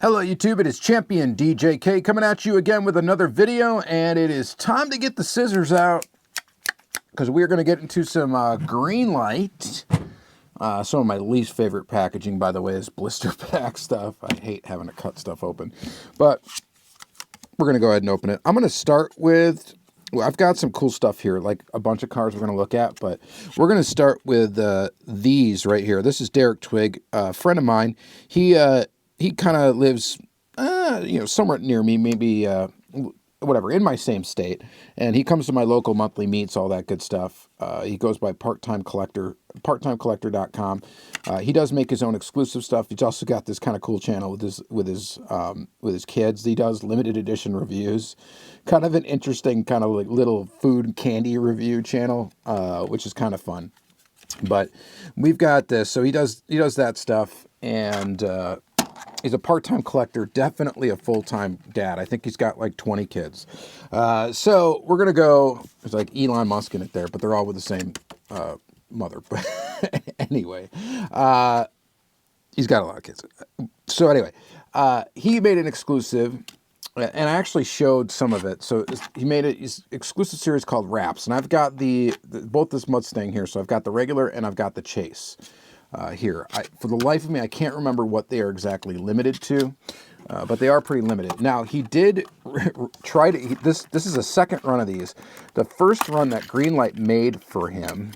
Hello YouTube, it is Champion DJK coming at you again with another video, and it is time to get the scissors out because we're going to get into some GreenLight. Some of my least favorite packaging, by the way, is blister pack stuff. I hate having to cut stuff open, but we're going to go ahead and open it. I'm going to start with, well, I've got some cool stuff here, like a bunch of cars we're going to look at, but we're going to start with these right here. This is Derek Twig, a friend of mine. He kind of lives, somewhere near me, maybe, whatever, in my same state. And he comes to my local monthly meets, all that good stuff. He goes by Part-Time Collector, PartTimeCollector.com. He does make his own exclusive stuff. He's also got this kind of cool channel with his kids. He does limited edition reviews. Kind of an interesting kind of like little food candy review channel, which is kind of fun. But we've got this. So he does that stuff, and he's a part-time collector, definitely a full-time dad. I think he's got like 20 kids. So we're going to go, there's like Elon Musk in it there, but they're all with the same mother. But anyway, he's got a lot of kids. So anyway, he made an exclusive, and I actually showed some of it. So he made his exclusive series called Wraps, and I've got both this Mustang here. So I've got the regular and I've got the Chase. Here. For the life of me, I can't remember what they are exactly limited to, but they are pretty limited. Now, he did try to, this is a second run of these. The first run that GreenLight made for him,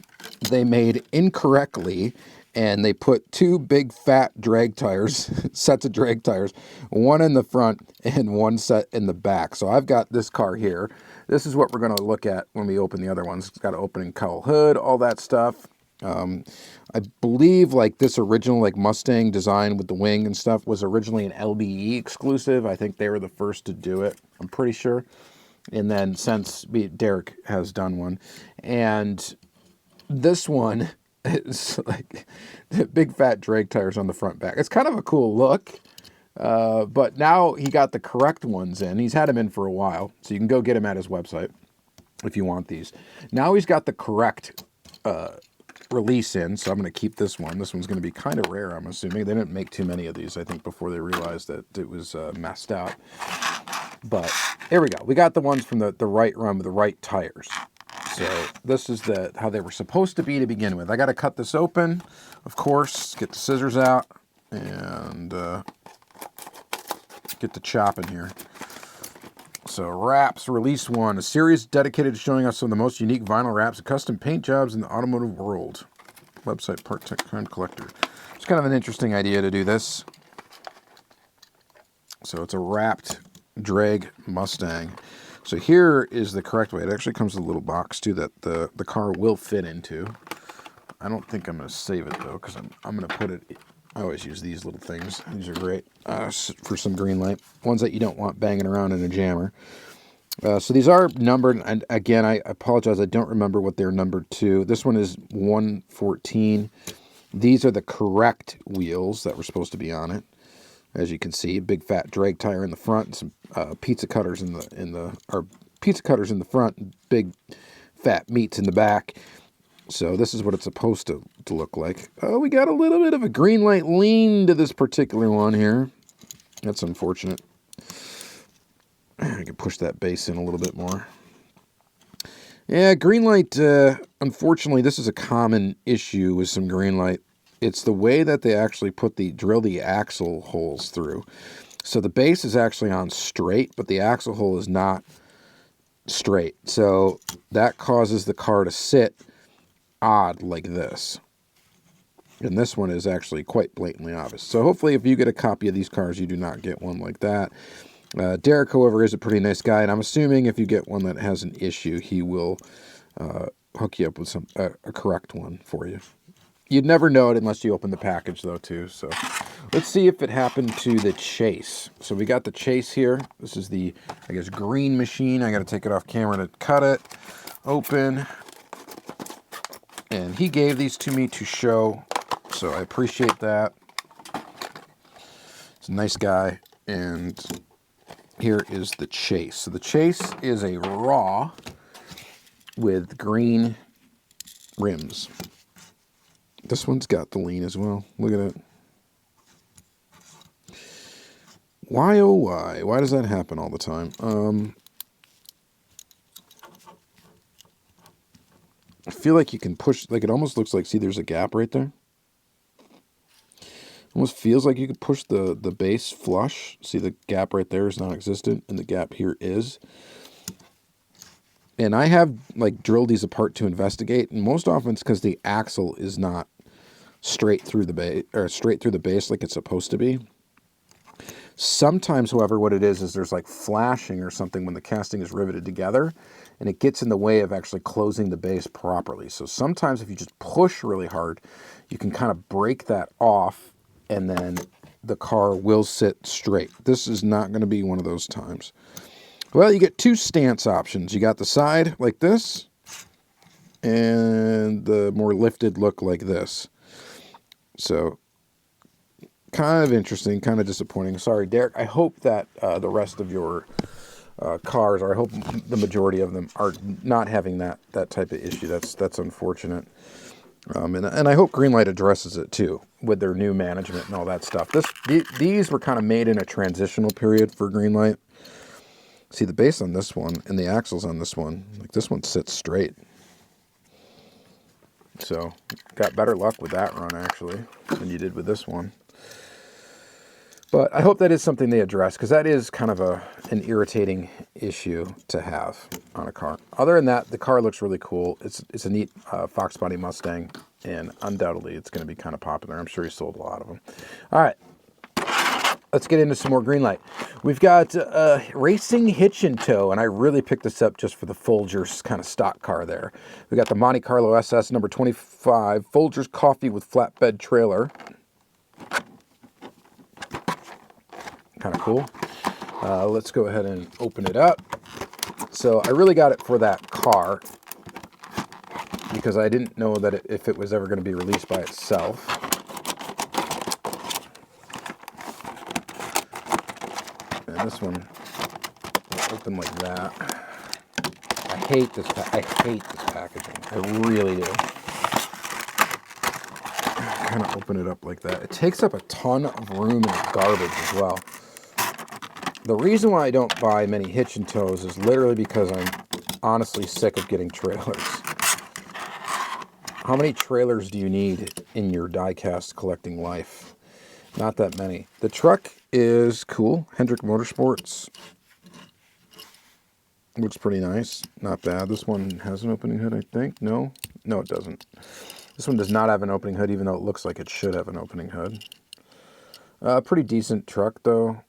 they made incorrectly, and they put two big fat drag tires, sets of drag tires, one in the front and one set in the back. So I've got this car here. This is what we're going to look at when we open the other ones. It's got an opening cowl hood, all that stuff. I believe like this original like Mustang design with the wing and stuff was originally an LBE exclusive. I think they were the first to do it, I'm pretty sure. And then since Derek has done one, and this one is like big fat drag tires on the front back. It's kind of a cool look, but now he got the correct ones in. He's had them in for a while, so you can go get them at his website if you want these. Now he's got the correct release in, so I'm going to keep this one. This one's going to be kind of rare, I'm assuming. They didn't make too many of these, I think, before they realized that it was messed up. But here we go. We got the ones from the right run with the right tires. So this is how they were supposed to be to begin with. I got to cut this open, of course, get the scissors out, and get the chopping here. So Wraps Release 1, a series dedicated to showing us some of the most unique vinyl wraps and custom paint jobs in the automotive world. Website Part-Time Collector. It's kind of an interesting idea to do this. So it's a wrapped drag Mustang. So here is the correct way. It actually comes with a little box too that the car will fit into. I don't think I'm going to save it though, because I'm going to put it. I always use these little things. These are great for some GreenLight. Ones that you don't want banging around in a jammer. So these are numbered. And again, I apologize. I don't remember what they're numbered to. This one is 114. These are the correct wheels that were supposed to be on it. As you can see, big fat drag tire in the front, some pizza cutters in the front, big fat meats in the back. So this is what it's supposed to look like. Oh, we got a little bit of a GreenLight lean to this particular one here. That's unfortunate. I can push that base in a little bit more. Yeah, GreenLight, unfortunately, this is a common issue with some GreenLight. It's the way that they actually drill the axle holes through. So the base is actually on straight, but the axle hole is not straight. So that causes the car to sit odd like this, and this one is actually quite blatantly obvious. So hopefully if you get a copy of these cars, you do not get one like that. Derek, however, is a pretty nice guy, and I'm assuming if you get one that has an issue, he will hook you up with a correct one for you. You'd never know it unless you open the package though too. So let's see if it happened to the Chase. So we got the Chase here. This is the, I guess, green machine. I got to take it off camera to cut it open. And he gave these to me to show, so I appreciate that. He's a nice guy. And here is the Chase. So the Chase is a raw with green rims. This one's got the lean as well. Look at it. Why, oh why? Why does that happen all the time? I feel like you can push, like it almost looks like, see there's a gap right there? Almost feels like you could push the base flush. See the gap right there is non-existent, and the gap here is. And I have like drilled these apart to investigate, and most often it's because the axle is not straight through the base, or straight through the base like it's supposed to be. Sometimes, however, what it is there's like flashing or something when the casting is riveted together, and it gets in the way of actually closing the base properly. So sometimes if you just push really hard, you can kind of break that off, and then the car will sit straight. This is not going to be one of those times. Well, you get two stance options. You got the side like this, and the more lifted look like this. So kind of interesting, kind of disappointing. Sorry, Derek. I hope that the rest of your cars, or I hope the majority of them, are not having that type of issue. That's unfortunate. And I hope GreenLight addresses it too with their new management and all that stuff. These were kind of made in a transitional period for GreenLight. See the base on this one and the axles on this one, like this one sits straight. So got better luck with that run actually than you did with this one. But I hope that is something they address, because that is kind of an irritating issue to have on a car. Other than that, the car looks really cool. It's a neat Fox body Mustang, and undoubtedly it's going to be kind of popular. I'm sure he sold a lot of them. All right, let's get into some more GreenLight. We've got Racing Hitch and Tow, and I really picked this up just for the Folgers kind of stock car there. We got the Monte Carlo SS number 25, Folgers coffee with flatbed trailer. Kind of cool. Let's go ahead and open it up. So I really got it for that car because I didn't know that if it was ever going to be released by itself. And this one will open like that. I hate this packaging. I really do. Kind of open it up like that. It takes up a ton of room and it's garbage as well. The reason why I don't buy many Hitch and Tows is literally because I'm honestly sick of getting trailers. How many trailers do you need in your diecast collecting life? Not that many. The truck is cool. Hendrick Motorsports. Looks pretty nice. Not bad. This one has an opening hood, I think. No? No, it doesn't. This one does not have an opening hood, even though it looks like it should have an opening hood. Pretty decent truck, though.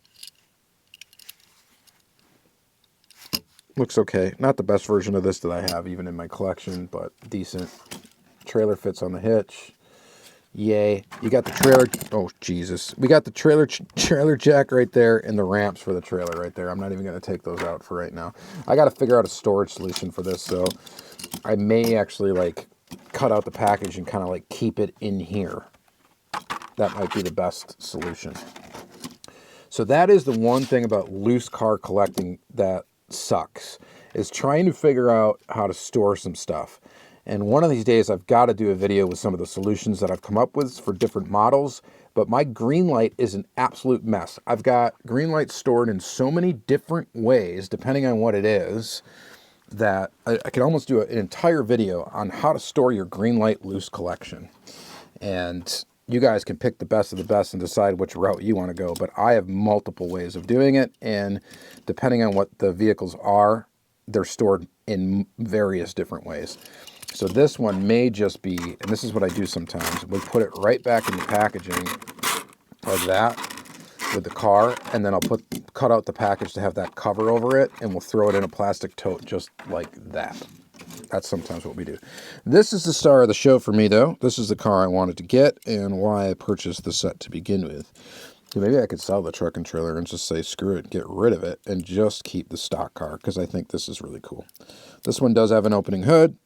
Looks okay. Not the best version of this that I have even in my collection, but decent. Trailer fits on the hitch. Yay. You got the trailer. Oh, Jesus. We got the trailer jack right there and the ramps for the trailer right there. I'm not even going to take those out for right now. I got to figure out a storage solution for this, so I may actually like cut out the package and kind of like keep it in here. That might be the best solution. So that is the one thing about loose car collecting that sucks, is trying to figure out how to store some stuff. And one of these days I've got to do a video with some of the solutions that I've come up with for different models, but my GreenLight is an absolute mess. I've got GreenLight stored in so many different ways, depending on what it is, that I could almost do an entire video on how to store your GreenLight loose collection. And you guys can pick the best of the best and decide which route you want to go. But I have multiple ways of doing it, and depending on what the vehicles are, they're stored in various different ways. So this one may just be, and this is what I do sometimes, we put it right back in the packaging like that with the car, and then I'll cut out the package to have that cover over it, and we'll throw it in a plastic tote just like that. That's sometimes what we do. This is the star of the show for me, though. This is the car I wanted to get and why I purchased the set to begin with. So maybe I could sell the truck and trailer and just say, screw it, get rid of it, and just keep the stock car, because I think this is really cool. This one does have an opening hood.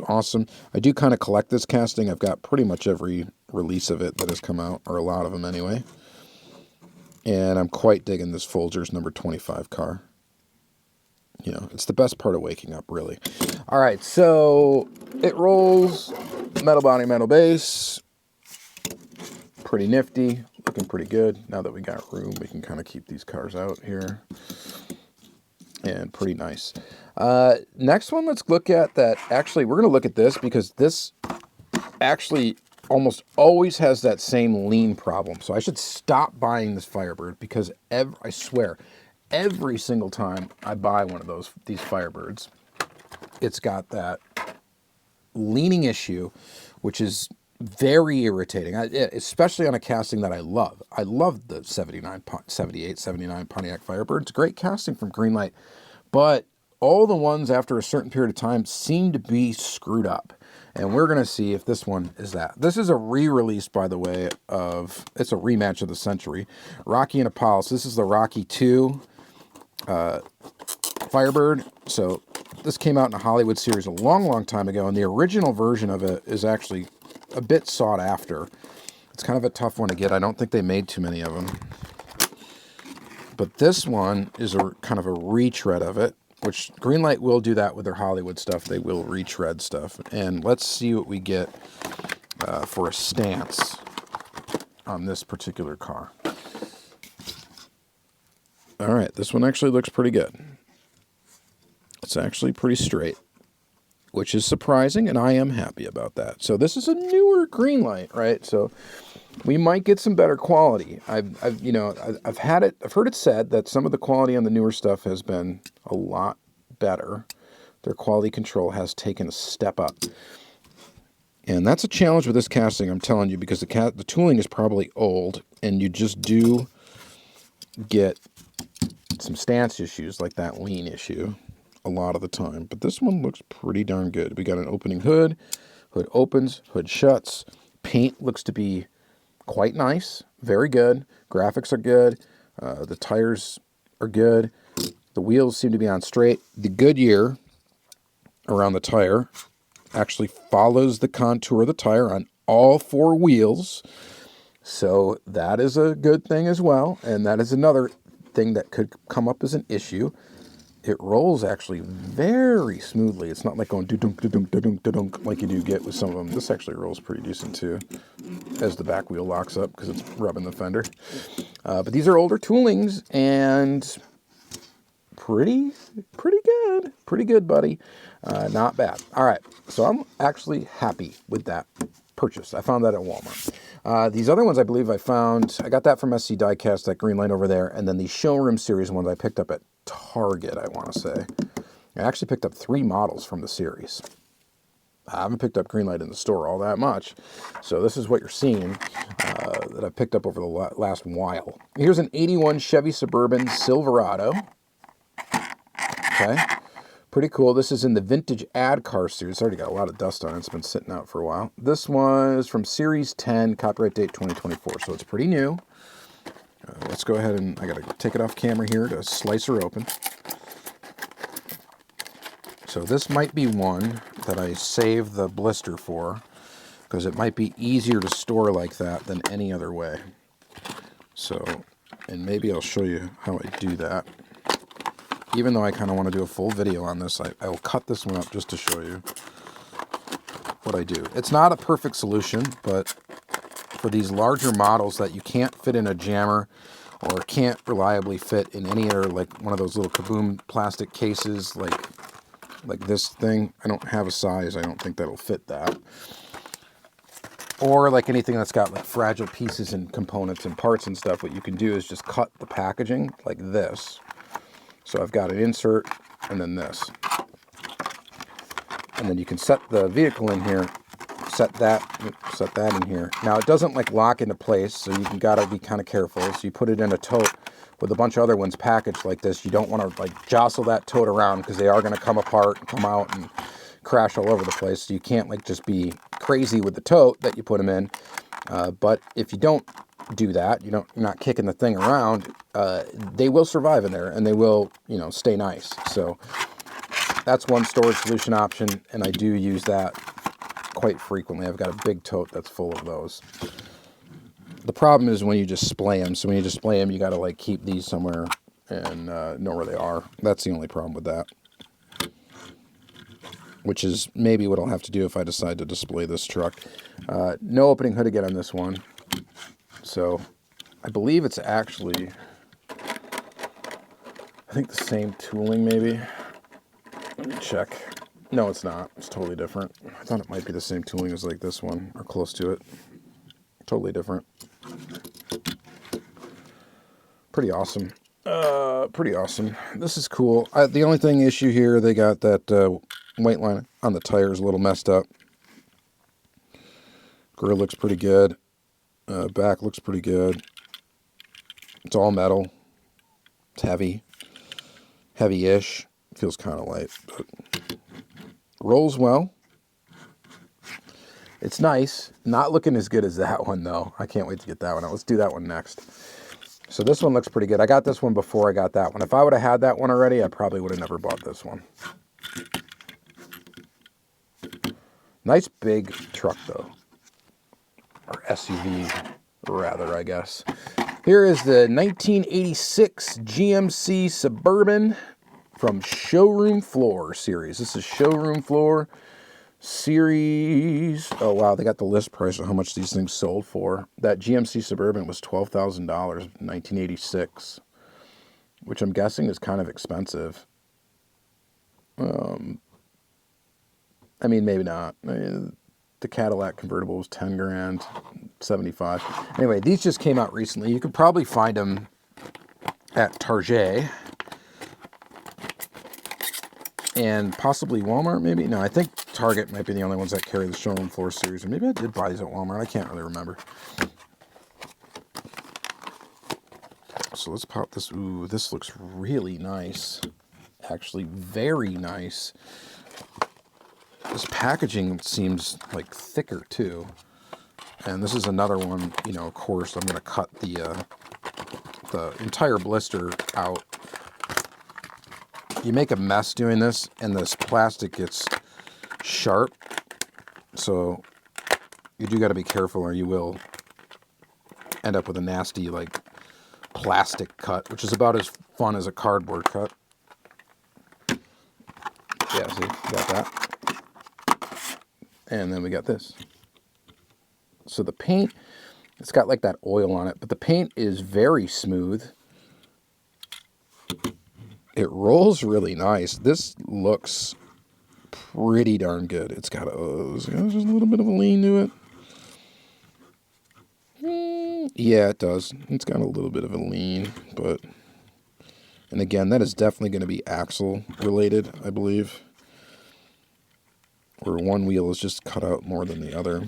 Awesome. I do kind of collect this casting. I've got pretty much every release of it that has come out, or a lot of them anyway. And I'm quite digging this Folgers number 25 car. You know, it's the best part of waking up, really. All right, so it rolls, metal body, metal base. Pretty nifty. looking pretty good. Now that we got room, we can kind of keep these cars out here. And pretty nice. Next one, let's look at that. Actually, we're going to look at this because this actually almost always has that same lean problem. So I should stop buying this Firebird because I swear, every single time I buy one of these Firebirds, it's got that leaning issue, which is very irritating, especially on a casting that I love. I love the 78, 79 Pontiac Firebird. It's a great casting from GreenLight, but all the ones after a certain period of time seem to be screwed up. And we're going to see if this one is that. This is a re-release, by the way, it's a rematch of the Century. Rocky and Apollo. So this is the Rocky 2 Firebird. So this came out in a Hollywood series a long, long time ago, and the original version of it is actually a bit sought after. It's kind of a tough one to get. I don't think they made too many of them. But this one is a kind of a retread of it, which GreenLight will do that with their Hollywood stuff. They will retread stuff. And let's see what we get for a stance on this particular car. All right, this one actually looks pretty good. It's actually pretty straight, which is surprising, and I am happy about that. So this is a newer GreenLight, right? So we might get some better quality. I've heard it said that some of the quality on the newer stuff has been a lot better. Their quality control has taken a step up. And that's a challenge with this casting, I'm telling you, because the tooling is probably old, and you just do get some stance issues like that lean issue a lot of the time. But this one looks pretty darn good. We got an opening hood. Hood opens, hood shuts. Paint looks to be quite nice, very good. Graphics are good. The tires are good. The wheels seem to be on straight. The Goodyear around the tire actually follows the contour of the tire on all four wheels. So that is a good thing as well. And that is another thing that could come up as an issue. It rolls actually very smoothly. It's not like going do-dunk, do-dunk, do-dunk, do-dunk like you do get with some of them. This actually rolls pretty decent too as the back wheel locks up because it's rubbing the fender. But these are older toolings and pretty good. Pretty good, buddy. Not bad. All right, so I'm actually happy with that purchase. I found that at Walmart. These other ones I believe I got that from SC Diecast, that GreenLight over there, and then the showroom series ones I picked up at Target, I want to say. I actually picked up 3 models from the series. I haven't picked up GreenLight in the store all that much, so this is what you're seeing that I picked up over the last while. Here's an 81 Chevy Suburban Silverado. Okay, pretty cool. This is in the vintage ad car series. It's already got a lot of dust on it. It's been sitting out for a while. This one is from Series 10, copyright date 2024, so it's pretty new. Let's go ahead and I got to take it off camera here to slice her open. So this might be one that I saved the blister for because it might be easier to store like that than any other way. So, and maybe I'll show you how I do that. Even though I kind of want to do a full video on this, I will cut this one up just to show you what I do. It's not a perfect solution, but for these larger models that you can't fit in a jammer or can't reliably fit in any other, like one of those little kaboom plastic cases like this thing. I don't have a size. I don't think that'll fit that. Or like anything that's got like fragile pieces and components and parts and stuff, what you can do is just cut the packaging like this. So I've got an insert and then this. And then you can set the vehicle in here, set that in here. Now it doesn't like lock into place, so you gotta be kind of careful. So you put it in a tote with a bunch of other ones packaged like this. You don't want to like jostle that tote around because they are going to come apart and come out and crash all over the place. So you can't like just be crazy with the tote that you put them in. But if you don't do that, you're not kicking the thing around, they will survive in there and they will, stay nice. So that's one storage solution option, and I do use that quite frequently. I've got a big tote that's full of those. The problem is when you just splay them. So when you just splay them, you got to like keep these somewhere and know where they are. That's the only problem with that. Which is maybe what I'll have to do if I decide to display this truck. No opening hood again on this one. So I believe it's actually, I think the same tooling maybe. Let me check. No, it's not. It's totally different. I thought it might be the same tooling as like this one, or close to it. Totally different. Pretty awesome. Pretty awesome. This is cool. The only issue here, they got that white line on the tires a little messed up. Grill looks pretty good. Back looks pretty good. It's all metal. It's heavy. Heavy-ish. Feels kind of light, but rolls well. It's nice. Not looking as good as that one, though. I can't wait to get that one out. Let's do that one next. So this one looks pretty good. I got this one before I got that one. If I would have had that one already, I probably would have never bought this one. Nice big truck, though. Or SUV, rather, I guess. Here is the 1986 GMC Suburban from Showroom Floor series. This is Showroom Floor series. Oh, wow, they got the list price of how much these things sold for. That GMC Suburban was $12,000 in 1986, which I'm guessing is kind of expensive. I mean, maybe not. The Cadillac convertible was 10 grand, 75. Anyway, these just came out recently. You could probably find them at Target and possibly Walmart, maybe. No, I think Target might be the only ones that carry the Showroom Floor series. Or maybe I did buy these at Walmart. I can't really remember. So let's pop this. Ooh, this looks really nice. Actually, very nice. This packaging seems like thicker too. And this is another one, you know, of course, I'm going to cut the entire blister out. You make a mess doing this, and this plastic gets sharp. So you do got to be careful, or you will end up with a nasty, like, plastic cut, which is about as fun as a cardboard cut. Yeah, see, got that. And then we got this. So the paint, it's got like that oil on it, but the paint is very smooth. It rolls really nice. This looks pretty darn good. It's got there's just a little bit of a lean to it. Yeah, it does. It's got a little bit of a lean, but... And again, that is definitely going to be axle related, I believe. Where one wheel is just cut out more than the other.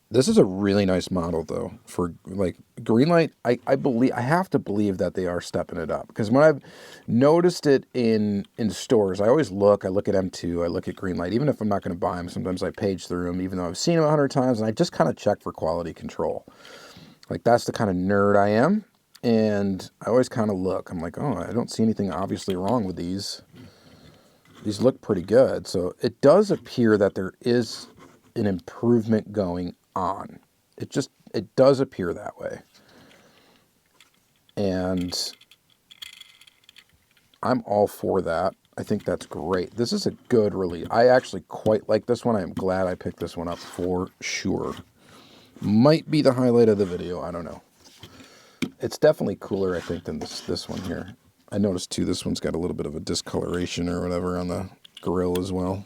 This is a really nice model, though, for like GreenLight. I have to believe that they are stepping it up, because when I've noticed it in stores, I always look. I look at M2, I look at GreenLight, even if I'm not going to buy them. Sometimes I page through them, even though I've seen them 100 times, and I just kind of check for quality control. Like, that's the kind of nerd I am, and I always kind of look. I'm like, oh, I don't see anything obviously wrong with these. These look pretty good. So it does appear that there is an improvement going on. It does appear that way. And I'm all for that. I think that's great. This is a good release. I actually quite like this one. I am glad I picked this one up for sure. Might be the highlight of the video. I don't know. It's definitely cooler, I think, than this one here. I noticed too, this one's got a little bit of a discoloration or whatever on the grill as well.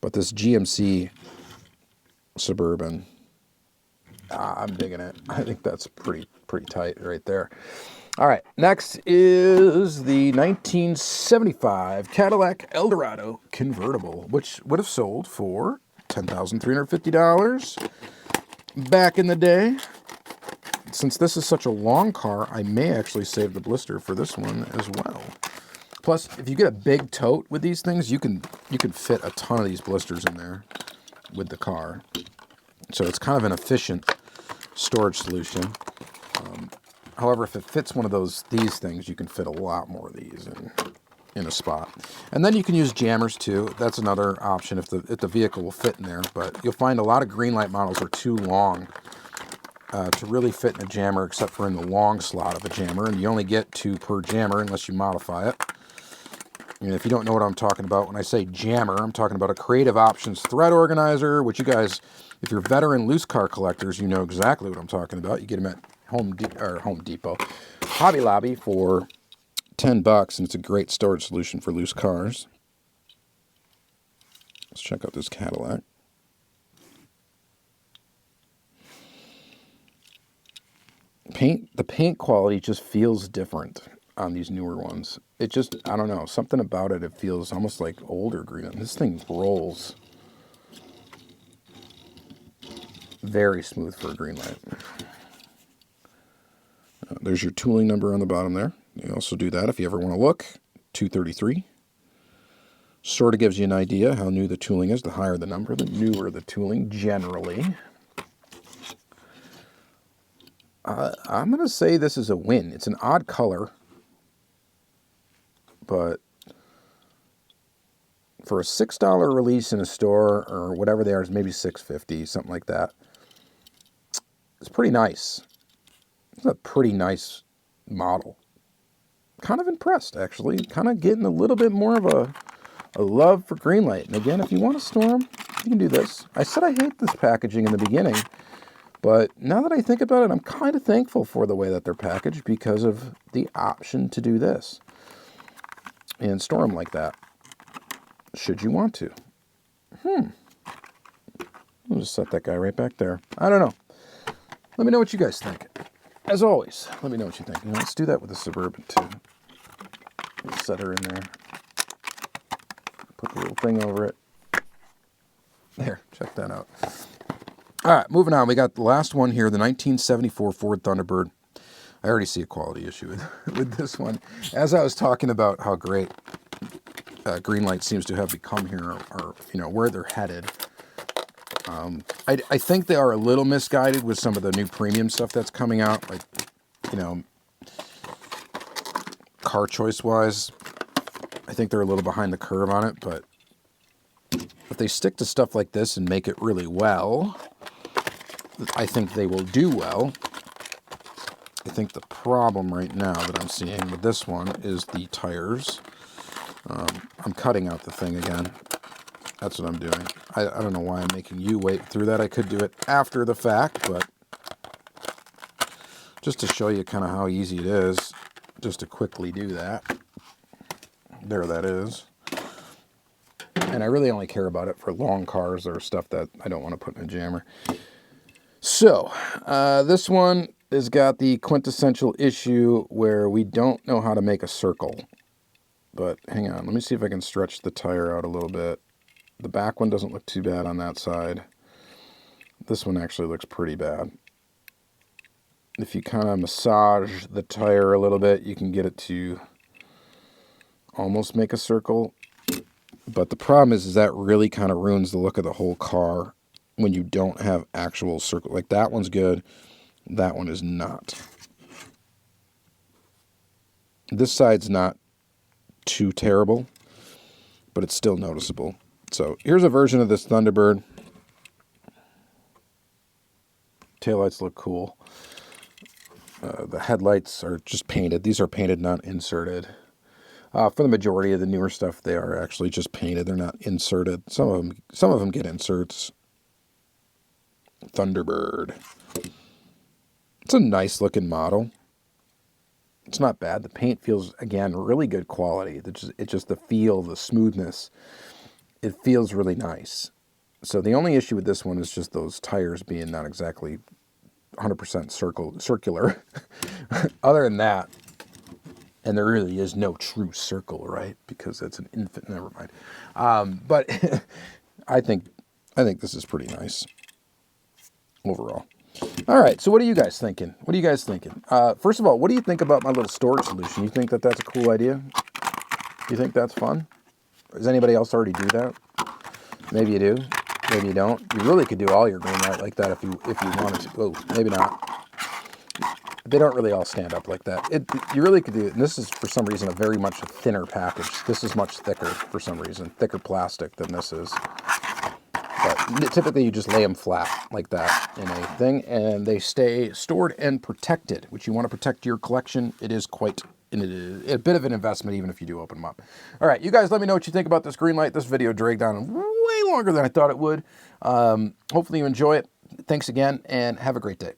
But this GMC Suburban, I'm digging it. I think that's pretty tight right there. All right, next is the 1975 Cadillac Eldorado convertible, which would have sold for $10,350 back in the day. Since this is such a long car, I may actually save the blister for this one as well. Plus, if you get a big tote with these things, you can fit a ton of these blisters in there with the car. So it's kind of an efficient storage solution. However, if it fits one of these things, you can fit a lot more of these in a spot. And then you can use jammers too. That's another option if the vehicle will fit in there. But you'll find a lot of GreenLight models are too long to really fit in a jammer, except for in the long slot of a jammer, and you only get 2 per jammer unless you modify it. And if you don't know what I'm talking about, when I say jammer, I'm talking about a Creative Options thread organizer, which you guys, if you're veteran loose car collectors, you know exactly what I'm talking about. You get them at Home Depot, Hobby Lobby for $10, and it's a great storage solution for loose cars. Let's check out this Cadillac. The paint quality just feels different on these newer ones. It just, I don't know, something about it, it feels almost like older green. This thing rolls very smooth for a GreenLight. There's your tooling number on the bottom there. You also do that if you ever want to look. 233. Sort of gives you an idea how new the tooling is. The higher the number, the newer the tooling generally. I'm going to say this is a win. It's an odd color, but for a $6 release in a store or whatever they are, it's maybe $6.50, something like that. It's pretty nice. It's a pretty nice model. Kind of impressed, actually. Kind of getting a little bit more of a love for GreenLight. And again, if you want to store them, you can do this. I said I hate this packaging in the beginning, but now that I think about it, I'm kind of thankful for the way that they're packaged because of the option to do this and store them like that, should you want to. I'll just set that guy right back there. I don't know. Let me know what you guys think. As always, let me know what you think. Let's do that with the Suburban too. We'll set her in there. Put the little thing over it. There, check that out. All right, moving on. We got the last one here, the 1974 Ford Thunderbird. I already see a quality issue with this one. As I was talking about how great GreenLight seems to have become here, or you know, where they're headed. I think they are a little misguided with some of the new premium stuff that's coming out, like, you know, car choice wise. I think they're a little behind the curve on it, but if they stick to stuff like this and make it really well, I think they will do well. I think the problem right now that I'm seeing with this one is the tires. I'm cutting out the thing again. That's what I'm doing. I don't know why I'm making you wait through that. I could do it after the fact, but just to show you kind of how easy it is, just to quickly do that. There that is. And I really only care about it for long cars or stuff that I don't want to put in a jammer. So, this one has got the quintessential issue where we don't know how to make a circle. But hang on, let me see if I can stretch the tire out a little bit. The back one doesn't look too bad on that side. This one actually looks pretty bad. If you kind of massage the tire a little bit, you can get it to almost make a circle. But the problem is that really kind of ruins the look of the whole car when you don't have actual circle. Like that one's good, that one is not. This side's not too terrible, but it's still noticeable. So here's a version of this Thunderbird. Taillights look cool. The headlights are just painted. These are painted, not inserted. For the majority of the newer stuff, they are actually just painted. They're not inserted. Some of them get inserts. Thunderbird. It's a nice looking model. It's not bad. The paint feels, again, really good quality. It's just the feel, the smoothness. It feels really nice. So the only issue with this one is just those tires being not exactly 100% circular. Other than that, and there really is no true circle, right? Because it's an infant. Never mind. But I think this is pretty nice overall. All right. So what are you guys thinking? What are you guys thinking? First of all, what do you think about my little storage solution? You think that that's a cool idea? You think that's fun? Does anybody else already do that? Maybe you do. Maybe you don't. You really could do all your GreenLight like that if you wanted to. Oh, maybe not. They don't really all stand up like that. You really could do it. And this is, for some reason, a very much thinner package. This is much thicker for some reason. Thicker plastic than this is. But typically you just lay them flat like that in a thing, and they stay stored and protected, which you want to protect your collection. It is quite a bit of an investment, even if you do open them up. All right, you guys let me know what you think about this GreenLight. This video dragged on way longer than I thought it would. Hopefully you enjoy it. Thanks again, and have a great day.